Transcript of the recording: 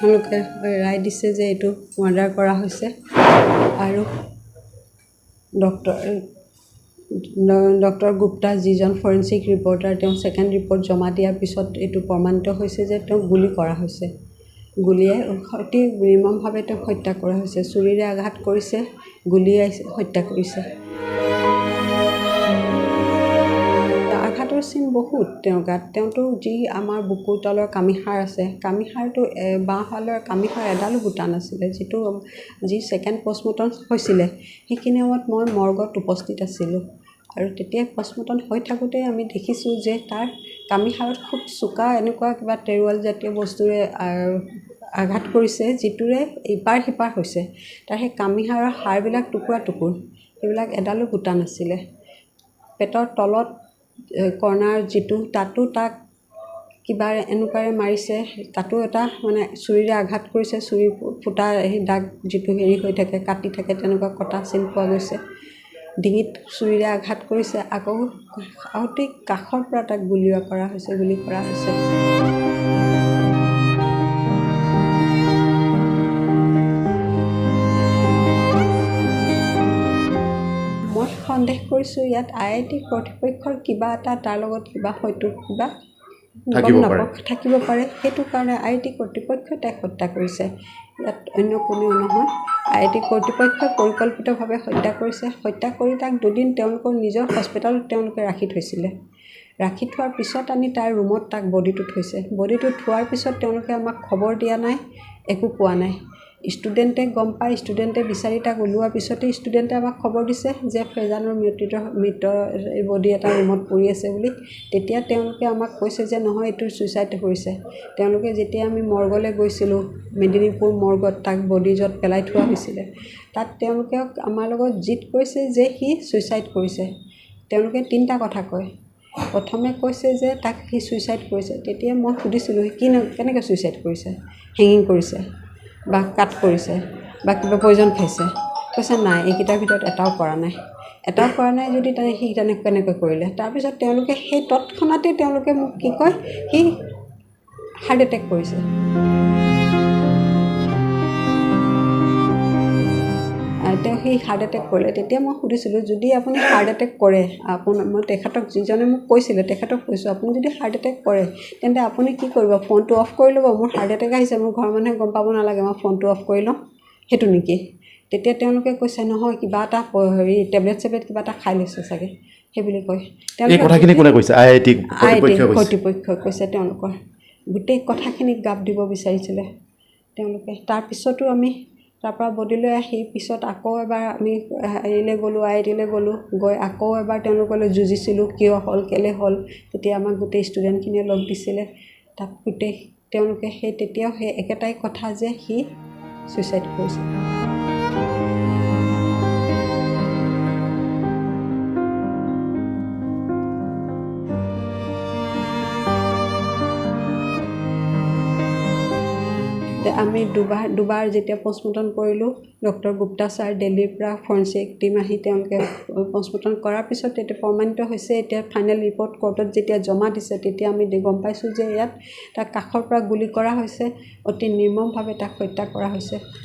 তেওঁলোকে ৰায় দিছে যে এইটো মাৰ্ডাৰ কৰা হৈছে আৰু ডক্টৰ গুপ্তা যিজন ফৰেনচিক ৰিপৰ্টাৰ তেওঁ ছেকেণ্ড ৰিপৰ্ট জমা দিয়াৰ পিছত এইটো প্ৰমাণিত হৈছে যে তেওঁক গুলি কৰা হৈছে। গুলীয়াই অতি নিৰ্মমভাৱে তেওঁক হত্যা কৰা হৈছে। ছুৰীৰে আঘাত কৰিছে, গুলীয়াই হত্যা কৰিছে। আঘাতৰ চিন বহুত তেওঁৰ গাত। তেওঁতো যি আমাৰ বুকুৰ তলৰ কামিহাড় আছে, কামিহাড়টো বাওঁফালৰ কামিহাড় এডালো গোটা নাছিলে। যি ছেকেণ্ড পষ্টমৰ্টম হৈছিলে সেইখিনি সময়ত মই মৰ্গত উপস্থিত আছিলোঁ আৰু তেতিয়া পষ্টমৰ্টম হৈ থাকোঁতে আমি দেখিছোঁ যে তাৰ কামিহাড়ত খুব চোকা এনেকুৱা কিবা তেৰুৱাল জাতীয় বস্তুৰে আঘাত কৰিছে, যিটোৰে ইপাৰ সিপাৰ হৈছে। তাৰ সেই কামিহাড়ৰ হাড়বিলাক টুকুৰা টুকুৰ, সেইবিলাক এডালো গোটা নাছিলে। পেটৰ তলত কৰ্ণাৰ যিটো, তাতো তাক কিবা এনেকুৱাৰে মাৰিছে, তাতো এটা মানে ছুৰীৰে আঘাত কৰিছে। ছুৰী ফুটা সেই দাগ যিটো হেৰি হৈ থাকে, কাটি থাকে, তেনেকুৱা কটা চিন পোৱা গৈছে। ডিঙিত ছুৰীৰে আঘাত কৰিছে, আকৌ অতি কাষৰ পৰা তাক গুলি কৰা হৈছে। মই সন্দেহ কৰিছোঁ ইয়াত IIT কৰ্তৃপক্ষৰ কিবা এটা তাৰ লগত কিবা হয়তো কিবা থাকিব পাৰে। সেইটো কাৰণে IIT কৰ্তৃপক্ষই তাইক হত্যা কৰিছে। ইয়াত অন্য কোনেও নহয়, IIT কৰ্তৃপক্ষই পৰিকল্পিতভাৱে হত্যা কৰিছে। হত্যা কৰি তাক দুদিন তেওঁলোকৰ নিজৰ হস্পিটেলত তেওঁলোকে ৰাখি থৈছিলে। ৰাখি থোৱাৰ পিছত আনি তাৰ ৰুমত তাক বডিটো থৈছে। বডিটো থোৱাৰ পিছত তেওঁলোকে আমাক খবৰ দিয়া নাই, একো কোৱা নাই। ষ্টুডেণ্টে গম পায়, ষ্টুডেণ্টে বিচাৰি তাক ওলোৱাৰ পিছতেই ষ্টুডেণ্টে আমাক খবৰ দিছে যে ফেজানৰ মৃত বডি এটা ৰুমত পৰি আছে বুলি। তেতিয়া তেওঁলোকে আমাক কৈছে যে নহয়, এইটো ছুইচাইড কৰিছে। তেওঁলোকে যেতিয়া আমি মৰ্গলৈ গৈছিলোঁ, মেদিনীপুৰ মৰ্গত তাক বডি য'ত পেলাই থোৱা হৈছিলে, তাত তেওঁলোকে আমাৰ লগত জিত কৈছে যে সি ছুইচাইড কৰিছে। তেওঁলোকে 3টা কথা কয়। প্ৰথমে কৈছে যে তাক সি ছুইচাইড কৰিছে। তেতিয়া মই সুধিছিলোঁ কেনেকৈ ছুইচাইড কৰিছে, হেঙিং কৰিছে বা কাট কৰিছে বা কিবা পয়জন খাইছে। কৈছে নাই, এইকেইটাৰ ভিতৰত এটাও কৰা নাই যদি সি কেনেকৈ কৰিলে। তাৰপিছত তেওঁলোকে সেই তৎক্ষণাতে তেওঁলোকে মোক কি কয়, সি হাৰ্ট এটেক কৰিছে। তেওঁ সেই হাৰ্ট এটেক কৰিলে। তেতিয়া মই সুধিছিলোঁ, যদি আপুনি হাৰ্ট এটেক কৰে, মই তেখেতক যিজনে মোক কৈছিলে তেখেতক কৈছোঁ, আপুনি যদি হাৰ্ট এটেক কৰে তেন্তে আপুনি কি কৰিব, ফোনটো অফ কৰি ল'ব। মোৰ হাৰ্ট এটেক আহিছে, মোৰ ঘৰৰ মানুহে গম পাব নালাগে, মই ফোনটো অফ কৰি ল'ম, সেইটো নেকি? তেতিয়া তেওঁলোকে কৈছে নহয়, কিবা এটা টেবলেট কিবা এটা খাই লৈছে চাগে, সেই বুলি কয়। IIT কৰ্তৃপক্ষই কৈছে। তেওঁলোকৰ গোটেই কথাখিনিক গাপ দিব বিচাৰিছিলে তেওঁলোকে। তাৰপিছতো আমি তাৰপৰা বডিলৈ আহি পিছত আকৌ এবাৰ আমি IITলৈ গ'লোঁ। গৈ আকৌ এবাৰ তেওঁলোকলৈ যুঁজিছিলোঁ, কিয় হ'ল, কেলৈ হ'ল। তেতিয়া আমাক গোটেই ষ্টুডেণ্টখিনিয়ে লগ দিছিলে। তাত গোটেই তেওঁলোকে তেতিয়াও সেই একেটাই কথা যে সি ছুইচাইড কৰিছে। আমি দুবাৰ যেতিয়া পষ্টমৰ্টম কৰিলোঁ, ডক্টৰ গুপ্তা ছাৰ দিল্লীৰ পৰা ফৰেনচিক টিম আহি তেওঁলোকে পষ্টমৰ্টম কৰাৰ পিছত তেতিয়া প্ৰমাণিত হৈছে। এতিয়া ফাইনেল ৰিপৰ্ট কোৰ্টত যেতিয়া জমা দিছে, তেতিয়া আমি গম পাইছোঁ যে ইয়াত তাক কাষৰ পৰা গুলি কৰা হৈছে, অতি নিৰ্মমভাৱে তাক হত্যা কৰা হৈছে।